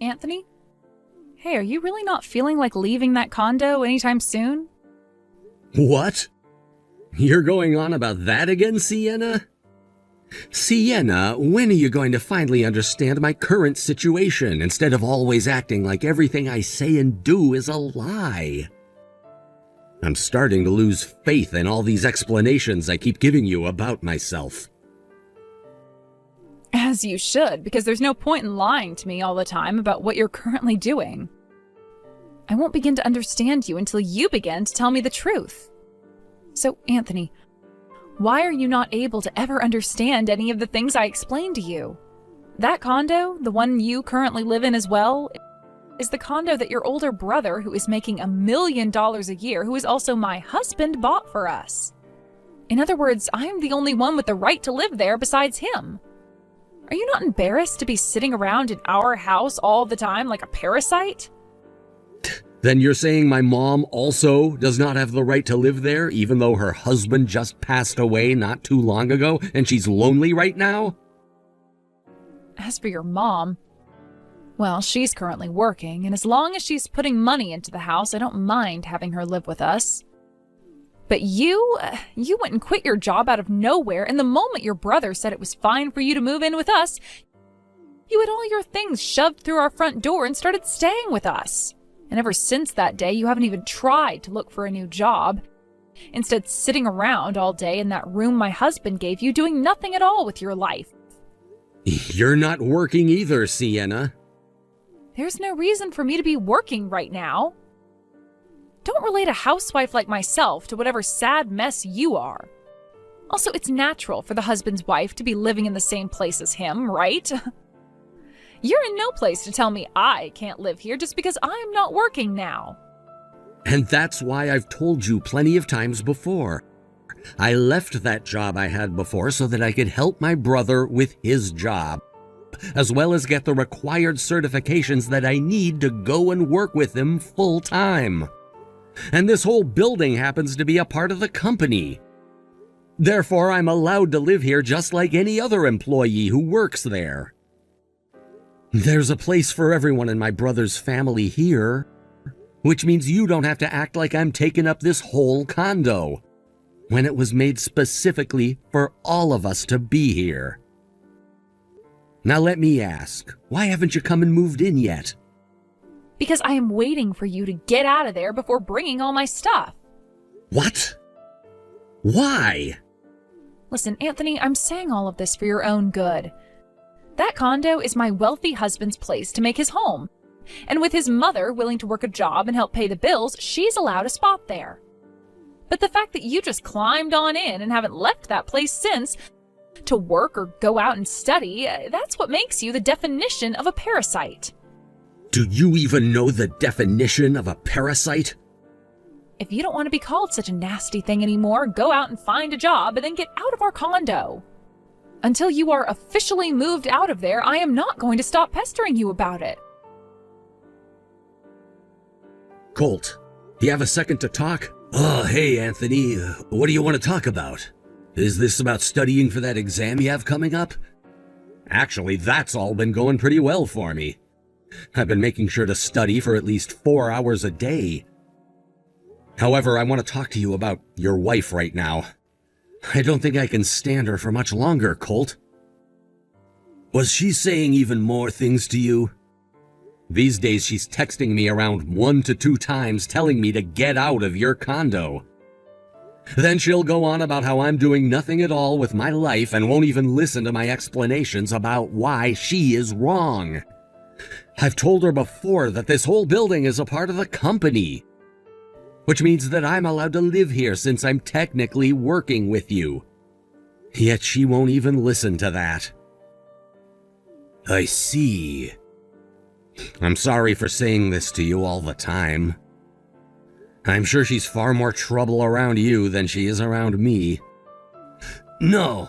Anthony? Hey, are you really not feeling like leaving that condo anytime soon? What? You're going on about that again, Sienna? Sienna, when are you going to finally understand my current situation instead of always acting like everything I say and do is a lie? I'm starting to lose faith in all these explanations I keep giving you about myself. As you should, because there's no point in lying to me all the time about what you're currently doing. I won't begin to understand you until you begin to tell me the truth. So, Anthony, why are you not able to ever understand any of the things I explained to you? That condo, the one you currently live in as well, is the condo that your older brother, who is making $1 million a year, who is also my husband, bought for us. In other words, I'm the only one with the right to live there besides him. Are you not embarrassed to be sitting around in our house all the time like a parasite? Then you're saying my mom also does not have the right to live there, even though her husband just passed away not too long ago, and she's lonely right now? As for your mom, well, she's currently working, and as long as she's putting money into the house, I don't mind having her live with us. But you went and quit your job out of nowhere, and the moment your brother said it was fine for you to move in with us, you had all your things shoved through our front door and started staying with us. And ever since that day, you haven't even tried to look for a new job. Instead, sitting around all day in that room my husband gave you, doing nothing at all with your life. You're not working either, Sienna. There's no reason for me to be working right now. Don't relate a housewife like myself to whatever sad mess you are. Also, it's natural for the husband's wife to be living in the same place as him, right? You're in no place to tell me I can't live here just because I'm not working now. And that's why I've told you plenty of times before. I left that job I had before so that I could help my brother with his job, as well as get the required certifications that I need to go and work with him full time. And this whole building happens to be a part of the company. Therefore, I'm allowed to live here just like any other employee who works there. There's a place for everyone in my brother's family here, which means you don't have to act like I'm taking up this whole condo, when it was made specifically for all of us to be here. Now let me ask, why haven't you come and moved in yet? Because I am waiting for you to get out of there before bringing all my stuff. What? Why? Listen, Anthony, I'm saying all of this for your own good. That condo is my wealthy husband's place to make his home. And with his mother willing to work a job and help pay the bills, she's allowed a spot there. But the fact that you just climbed on in and haven't left that place since to work or go out and study, that's what makes you the definition of a parasite. Do you even know the definition of a parasite? If you don't want to be called such a nasty thing anymore, go out and find a job and then get out of our condo. Until you are officially moved out of there, I am not going to stop pestering you about it. Colt, do you have a second to talk? Oh, hey, Anthony. What do you want to talk about? Is this about studying for that exam you have coming up? Actually, that's all been going pretty well for me. I've been making sure to study for at least 4 hours a day. However, I want to talk to you about your wife right now. I don't think I can stand her for much longer, Colt. Was she saying even more things to you? These days she's texting me around 1 to 2 times telling me to get out of your condo. Then she'll go on about how I'm doing nothing at all with my life and won't even listen to my explanations about why she is wrong. I've told her before that this whole building is a part of the company, which means that I'm allowed to live here since I'm technically working with you. Yet she won't even listen to that. I see. I'm sorry for saying this to you all the time. I'm sure she's far more trouble around you than she is around me. No,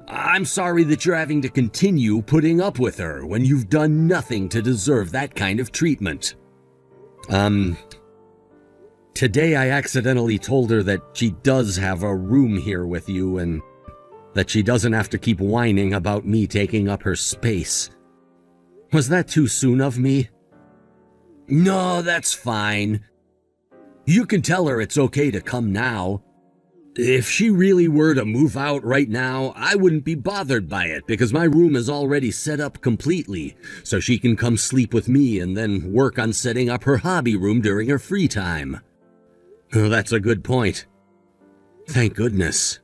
I'm sorry that you're having to continue putting up with her when you've done nothing to deserve that kind of treatment. Today I accidentally told her that she does have a room here with you and that she doesn't have to keep whining about me taking up her space. Was that too soon of me? No, that's fine. You can tell her it's okay to come now. If she really were to move out right now, I wouldn't be bothered by it because my room is already set up completely, so she can come sleep with me and then work on setting up her hobby room during her free time. Oh, that's a good point. Thank goodness.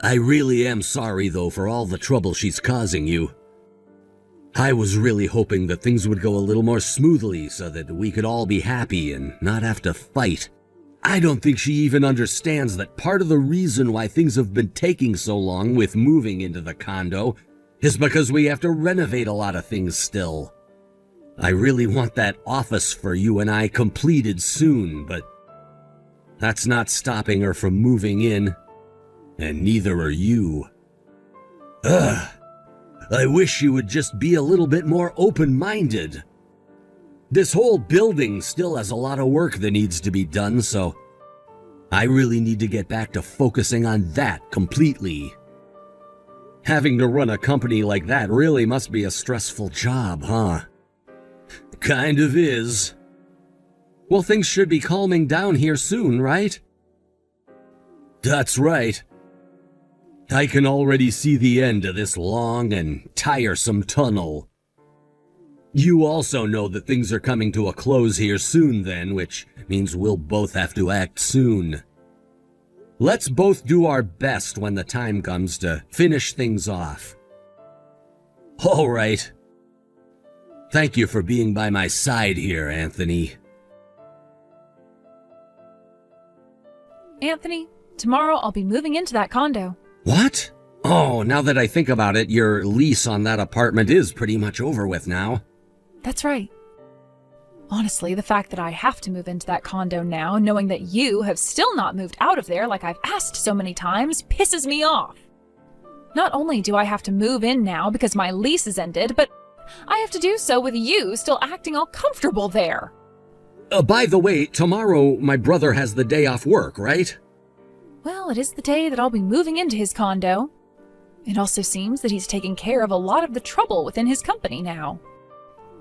I really am sorry, though, for all the trouble she's causing you. I was really hoping that things would go a little more smoothly so that we could all be happy and not have to fight. I don't think she even understands that part of the reason why things have been taking so long with moving into the condo is because we have to renovate a lot of things still. I really want that office for you and I completed soon, but that's not stopping her from moving in, and neither are you. Ugh, I wish you would just be a little bit more open-minded. This whole building still has a lot of work that needs to be done, so I really need to get back to focusing on that completely. Having to run a company like that really must be a stressful job, huh? Kind of is. Well, things should be calming down here soon, right? That's right. I can already see the end of this long and tiresome tunnel. You also know that things are coming to a close here soon then, which means we'll both have to act soon. Let's both do our best when the time comes to finish things off. All right. Thank you for being by my side here, Anthony. Anthony, tomorrow I'll be moving into that condo. What? Oh, now that I think about it, your lease on that apartment is pretty much over with now. That's right. Honestly, the fact that I have to move into that condo now, knowing that you have still not moved out of there like I've asked so many times, pisses me off. Not only do I have to move in now because my lease is ended, but I have to do so with you still acting all comfortable there. By the way, tomorrow my brother has the day off work, right? Well, it is the day that I'll be moving into his condo. It also seems that he's taking care of a lot of the trouble within his company now.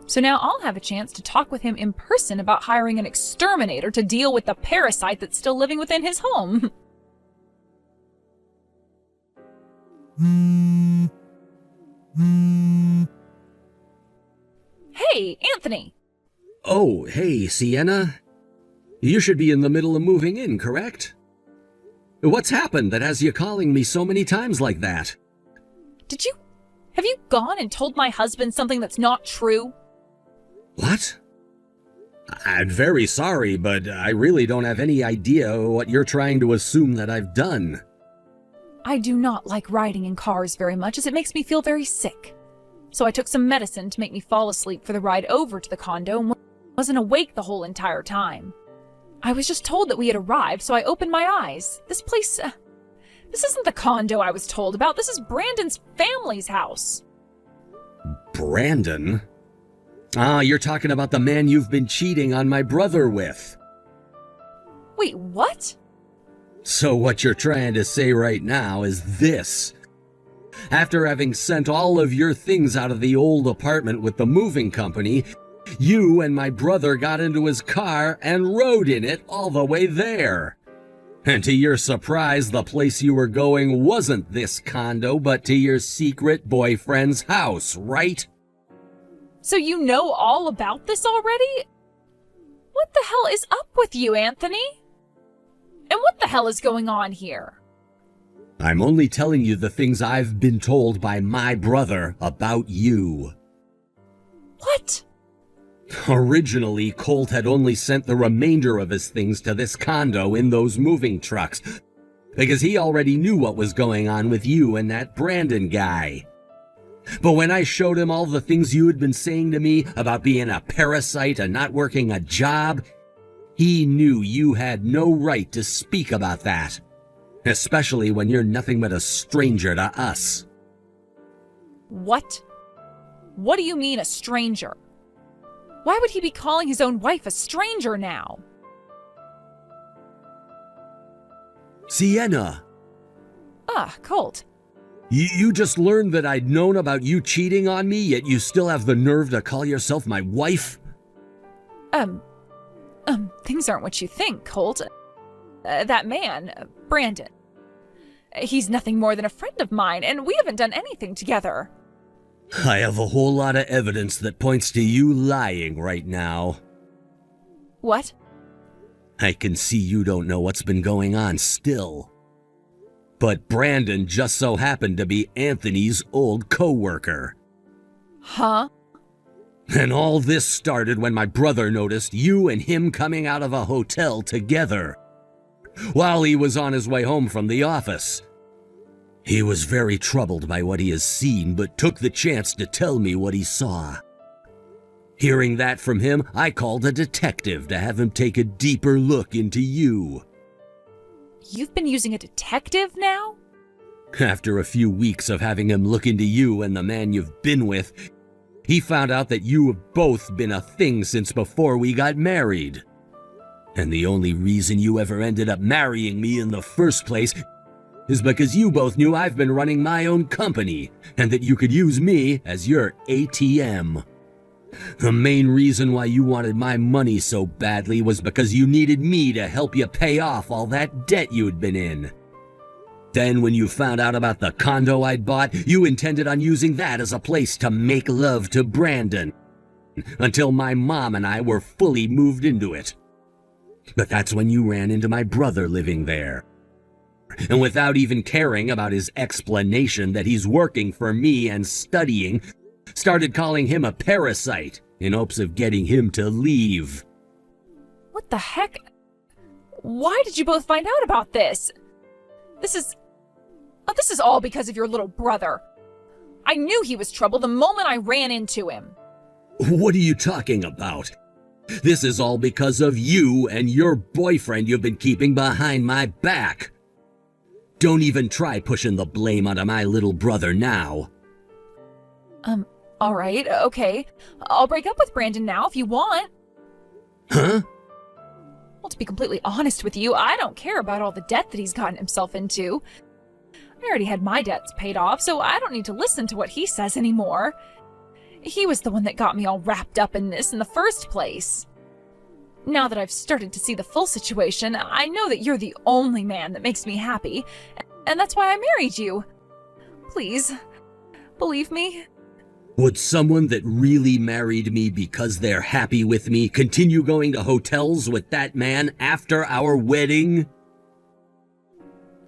So now I'll have a chance to talk with him in person about hiring an exterminator to deal with the parasite that's still living within his home. Hey, Anthony! Oh, hey, Sienna. You should be in the middle of moving in, correct? What's happened that has you calling me so many times like that? Have you gone and told my husband something that's not true? What? I'm very sorry, but I really don't have any idea what you're trying to assume that I've done. I do not like riding in cars very much as it makes me feel very sick. So I took some medicine to make me fall asleep for the ride over to the condo and wasn't awake the whole entire time. I was just told that we had arrived, so I opened my eyes. This place, this isn't the condo I was told about. This is Brandon's family's house. Brandon? Ah, you're talking about the man you've been cheating on my brother with. Wait, what? So what you're trying to say right now is this. After having sent all of your things out of the old apartment with the moving company, you and my brother got into his car and rode in it all the way there. And to your surprise, the place you were going wasn't this condo, but to your secret boyfriend's house, right? So you know all about this already? What the hell is up with you, Anthony? And what the hell is going on here? I'm only telling you the things I've been told by my brother about you. What? Originally, Colt had only sent the remainder of his things to this condo in those moving trucks, because he already knew what was going on with you and that Brandon guy. But when I showed him all the things you had been saying to me about being a parasite and not working a job, he knew you had no right to speak about that, especially when you're nothing but a stranger to us. What? What do you mean, a stranger? Why would he be calling his own wife a stranger now? Sienna! Ah, Colt. You just learned that I'd known about you cheating on me, yet you still have the nerve to call yourself my wife? Things aren't what you think, Colt. That man, Brandon. He's nothing more than a friend of mine, and we haven't done anything together. I have a whole lot of evidence that points to you lying right now. What? I can see you don't know what's been going on still. But Brandon just so happened to be Anthony's old co-worker. Huh? And all this started when my brother noticed you and him coming out of a hotel together while he was on his way home from the office. He was very troubled by what he has seen, but took the chance to tell me what he saw. Hearing that from him, I called a detective to have him take a deeper look into you. You've been using a detective now? After a few weeks of having him look into you and the man you've been with, he found out that you have both been a thing since before we got married. And the only reason you ever ended up marrying me in the first place is because you both knew I've been running my own company and that you could use me as your ATM. The main reason why you wanted my money so badly was because you needed me to help you pay off all that debt you'd been in. Then when you found out about the condo I'd bought, you intended on using that as a place to make love to Brandon, until my mom and I were fully moved into it. But that's when you ran into my brother living there. And without even caring about his explanation that he's working for me and studying, started calling him a parasite in hopes of getting him to leave. What the heck? Why did you both find out about this? This is all because of your little brother. I knew he was trouble the moment I ran into him. What are you talking about? This is all because of you and your boyfriend you've been keeping behind my back. Don't even try pushing the blame onto my little brother now. All right, okay. I'll break up with Brandon now if you want. Huh? Well, to be completely honest with you, I don't care about all the debt that he's gotten himself into. I already had my debts paid off, so I don't need to listen to what he says anymore. He was the one that got me all wrapped up in this in the first place. Now that I've started to see the full situation, I know that you're the only man that makes me happy, and that's why I married you. Please, believe me. Would someone that really married me because they're happy with me continue going to hotels with that man after our wedding?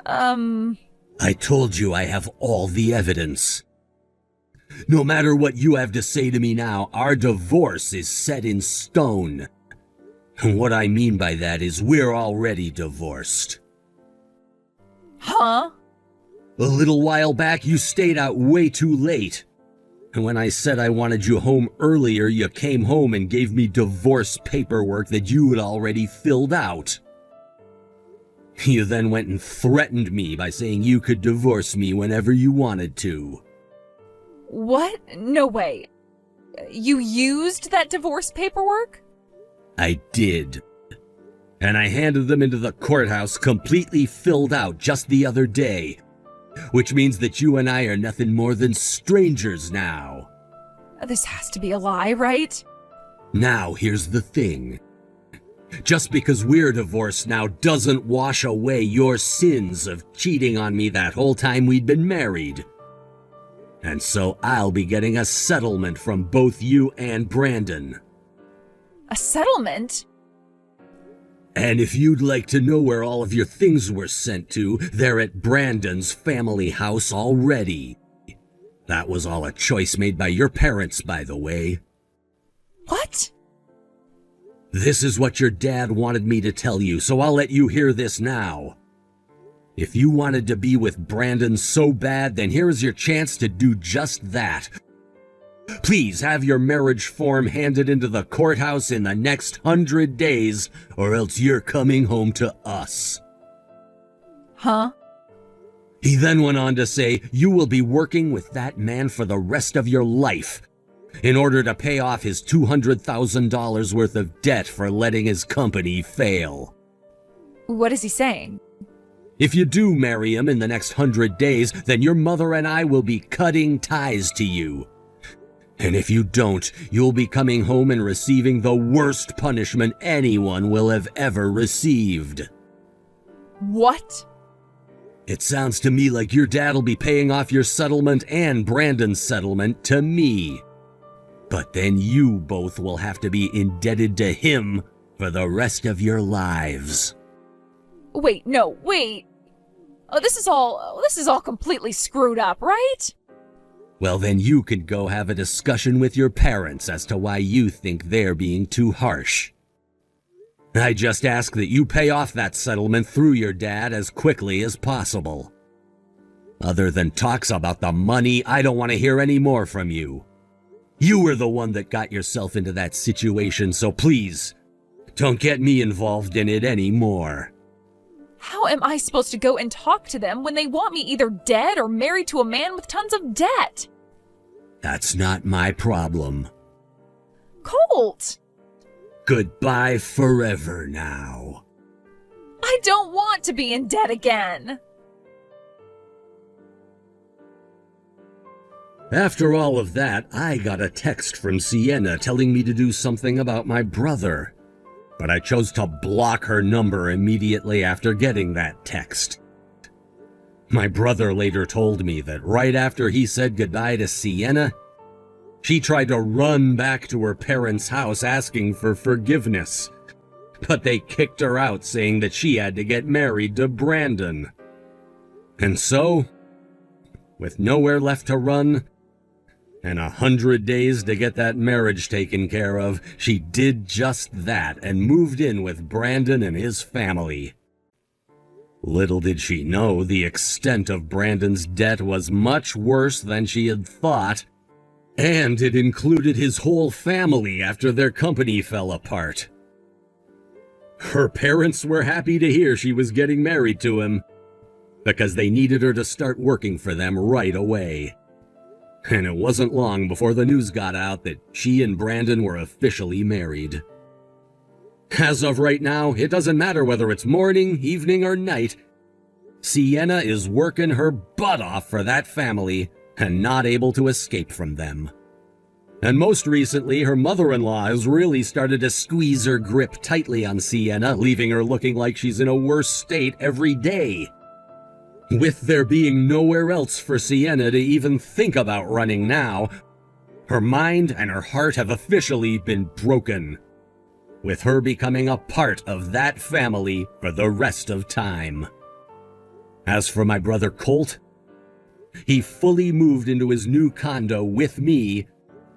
I told you I have all the evidence. No matter what you have to say to me now, our divorce is set in stone. And what I mean by that is we're already divorced. Huh? A little while back, you stayed out way too late. And when I said I wanted you home earlier, you came home and gave me divorce paperwork that you had already filled out. You then went and threatened me by saying you could divorce me whenever you wanted to. What? No way. You used that divorce paperwork? I did. And I handed them into the courthouse completely filled out just the other day. Which means that you and I are nothing more than strangers now. This has to be a lie, right? Now, here's the thing. Just because we're divorced now doesn't wash away your sins of cheating on me that whole time we'd been married. And so I'll be getting a settlement from both you and Brandon. A settlement? And if you'd like to know where all of your things were sent to, they're at Brandon's family house already. That was all a choice made by your parents, by the way. What? This is what your dad wanted me to tell you, so I'll let you hear this now. If you wanted to be with Brandon so bad, then here's your chance to do just that. Please have your marriage form handed into the courthouse in the next 100 days, or else you're coming home to us. Huh? He then went on to say you will be working with that man for the rest of your life in order to pay off his $200,000 worth of debt for letting his company fail. What is he saying? If you do marry him in the next 100 days, then your mother and I will be cutting ties to you. And if you don't, you'll be coming home and receiving the worst punishment anyone will have ever received. What? It sounds to me like your dad'll be paying off your settlement and Brandon's settlement to me. But then you both will have to be indebted to him for the rest of your lives. Wait. Oh, this is all completely screwed up, right? Well, then you can go have a discussion with your parents as to why you think they're being too harsh. I just ask that you pay off that settlement through your dad as quickly as possible. Other than talks about the money, I don't want to hear any more from you. You were the one that got yourself into that situation, so please, don't get me involved in it anymore. How am I supposed to go and talk to them when they want me either dead or married to a man with tons of debt? That's not my problem. Colt! Goodbye forever now. I don't want to be in debt again. After all of that, I got a text from Sienna telling me to do something about my brother. But I chose to block her number immediately after getting that text. My brother later told me that right after he said goodbye to Sienna, she tried to run back to her parents' house asking for forgiveness. But they kicked her out, saying that she had to get married to Brandon. And so, with nowhere left to run, and 100 days to get that marriage taken care of, she did just that and moved in with Brandon and his family. Little did she know the extent of Brandon's debt was much worse than she had thought, and it included his whole family after their company fell apart. Her parents were happy to hear she was getting married to him, because they needed her to start working for them right away. And it wasn't long before the news got out that she and Brandon were officially married. As of right now, it doesn't matter whether it's morning, evening, or night. Sienna is working her butt off for that family and not able to escape from them. And most recently, her mother-in-law has really started to squeeze her grip tightly on Sienna, leaving her looking like she's in a worse state every day. With there being nowhere else for Sienna to even think about running now, her mind and her heart have officially been broken, with her becoming a part of that family for the rest of time. As for my brother Colt, he fully moved into his new condo with me,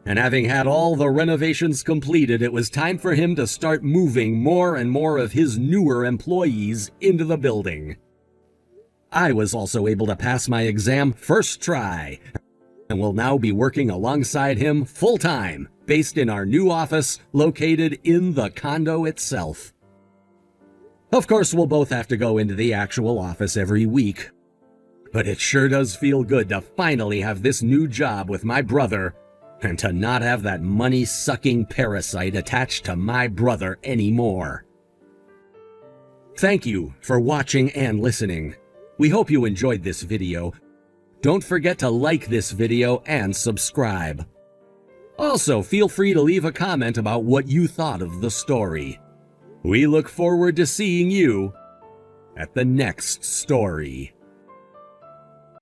and having had all the renovations completed, it was time for him to start moving more and more of his newer employees into the building. I was also able to pass my exam first try, and will now be working alongside him full-time, based in our new office located in the condo itself. Of course, we'll both have to go into the actual office every week, but it sure does feel good to finally have this new job with my brother, and to not have that money-sucking parasite attached to my brother anymore. Thank you for watching and listening. We hope you enjoyed this video. Don't forget to like this video and subscribe. Also, feel free to leave a comment about what you thought of the story. We look forward to seeing you at the next story.